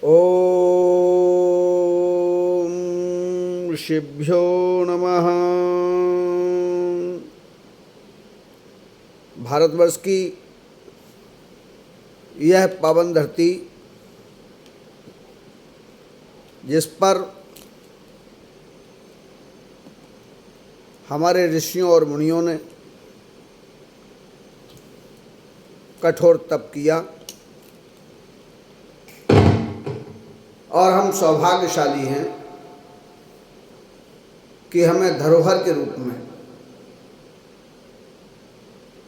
ओम ऋषिभ्यो नमः। भारतवर्ष की यह पावन धरती, जिस पर हमारे ऋषियों और मुनियों ने कठोर तप किया, और हम सौभाग्यशाली हैं कि हमें धरोहर के रूप में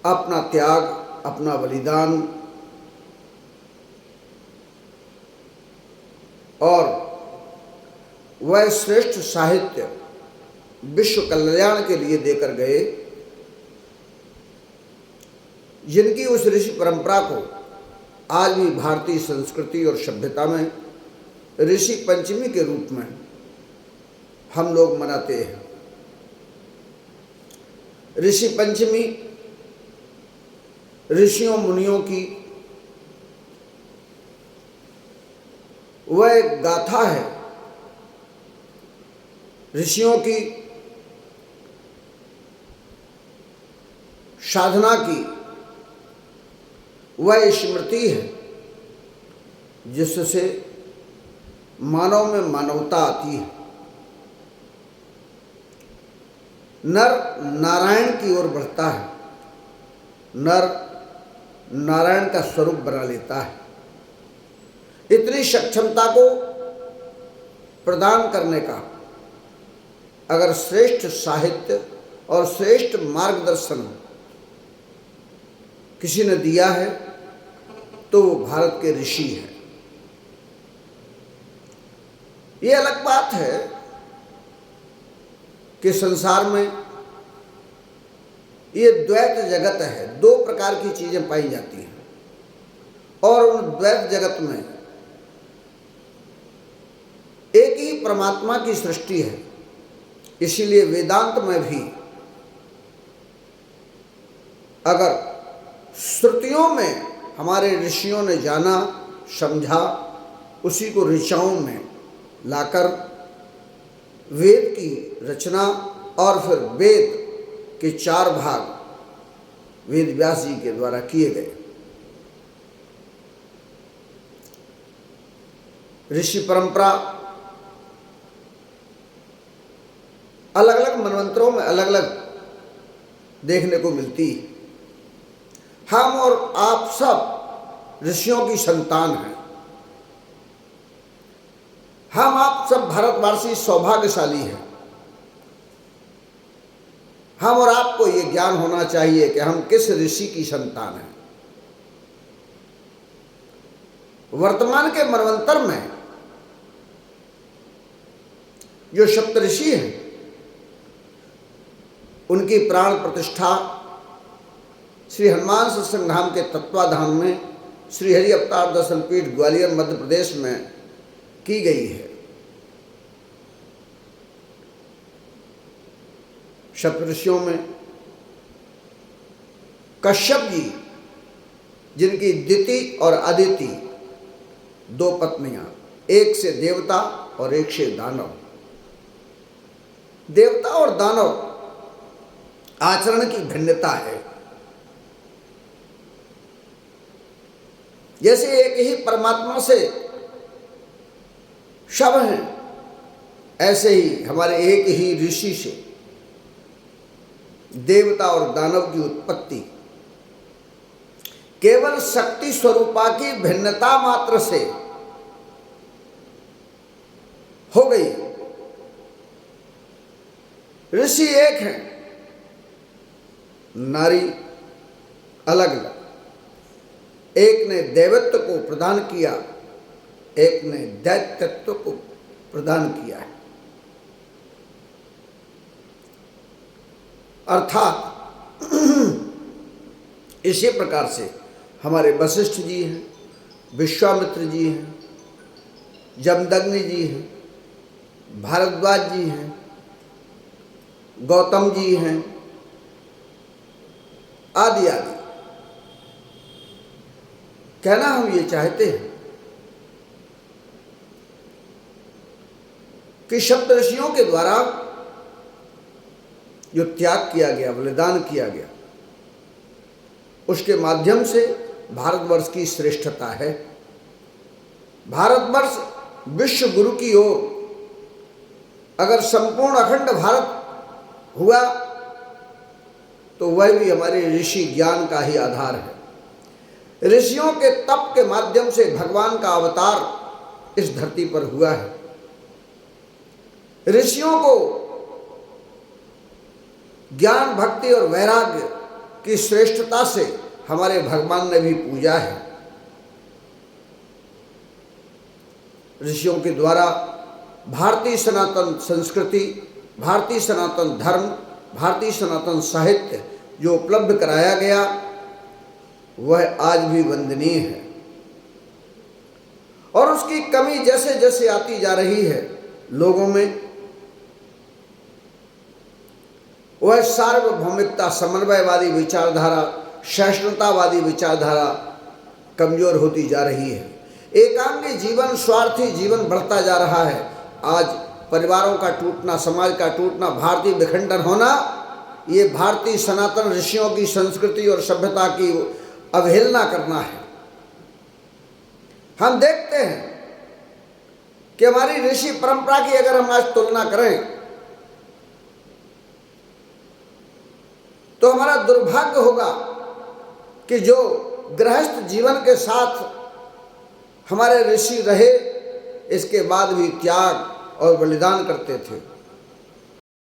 अपना त्याग, अपना बलिदान और वह श्रेष्ठ साहित्य विश्व कल्याण के लिए देकर गए, जिनकी उस ऋषि परंपरा को आज भी भारतीय संस्कृति और सभ्यता में ऋषि पंचमी के रूप में हम लोग मनाते हैं। ऋषि पंचमी ऋषियों मुनियों की वह एक गाथा है, ऋषियों की साधना की वह स्मृति है, जिससे मानव में मानवता आती है, नर नारायण की ओर बढ़ता है, नर नारायण का स्वरूप बना लेता है। इतनी सक्षमता को प्रदान करने का अगर श्रेष्ठ साहित्य और श्रेष्ठ मार्गदर्शन किसी ने दिया है तो वो भारत के ऋषि हैं। ये अलग बात है कि संसार में ये द्वैत जगत है, दो प्रकार की चीजें पाई जाती हैं, और उन द्वैत जगत में एक ही परमात्मा की सृष्टि है। इसीलिए वेदांत में भी अगर श्रुतियों में हमारे ऋषियों ने जाना, समझा, उसी को ऋचाओं में लाकर वेद की रचना, और फिर वेद के 4 भाग वेद व्यास जी के द्वारा किए गए। ऋषि परंपरा अलग अलग मनवंतरों में अलग अलग देखने को मिलती है। हम और आप सब ऋषियों की संतान हैं। हम आप सब भारतवासी सौभाग्यशाली हैं। हम और आपको ये ज्ञान होना चाहिए कि हम किस ऋषि की संतान हैं। वर्तमान के मनवंतर में जो सप्तऋषि हैं, उनकी प्राण प्रतिष्ठा श्री हनुमान सत्संग धाम के तत्वाधान में श्री हरि अवतार दर्शन पीठ ग्वालियर मध्य प्रदेश में की गई है। सप्तऋषियों में कश्यप जी, जिनकी दिति और अदिति 2 पत्नियां, एक से देवता और एक से दानव। देवता और दानव आचरण की भिन्नता है। जैसे एक ही परमात्मा से सब हैं, ऐसे ही हमारे एक ही ऋषि से देवता और दानव की उत्पत्ति केवल शक्ति स्वरूपा की भिन्नता मात्र से हो गई। ऋषि एक हैं, नारी अलग अलग। एक ने देवत्व को प्रदान किया, एक ने दैत्यत्व को प्रदान किया है। अर्थात इसी प्रकार से हमारे वशिष्ठ जी हैं, विश्वामित्र जी हैं, जमदग्नि जी हैं, भारद्वाज जी हैं, गौतम जी हैं, आदि आदि। कहना हम ये चाहते हैं कि सप्तऋषियों के द्वारा जो त्याग किया गया, बलिदान किया गया, उसके माध्यम से भारतवर्ष की श्रेष्ठता है। भारतवर्ष विश्व गुरु की ओर अगर संपूर्ण अखंड भारत हुआ तो वह भी हमारे ऋषि ज्ञान का ही आधार है। ऋषियों के तप के माध्यम से भगवान का अवतार इस धरती पर हुआ है। ऋषियों को ज्ञान, भक्ति और वैराग्य की श्रेष्ठता से हमारे भगवान ने भी पूजा है। ऋषियों के द्वारा भारतीय सनातन संस्कृति, भारतीय सनातन धर्म, भारतीय सनातन साहित्य जो उपलब्ध कराया गया वह आज भी वंदनीय है। और उसकी कमी जैसे जैसे आती जा रही है लोगों में, वह सार्वभौमिकता, समन्वयवादी विचारधारा, सहिष्णुतावादी विचारधारा कमजोर होती जा रही है। एकांगी जीवन, स्वार्थी जीवन बढ़ता जा रहा है। आज परिवारों का टूटना, समाज का टूटना, भारतीय विखंडन होना, ये भारतीय सनातन ऋषियों की संस्कृति और सभ्यता की अवहेलना करना है। हम देखते हैं कि हमारी ऋषि परंपरा की अगर हम आज तुलना करें तो हमारा दुर्भाग्य होगा कि जो गृहस्थ जीवन के साथ हमारे ऋषि रहे, इसके बाद भी त्याग और बलिदान करते थे।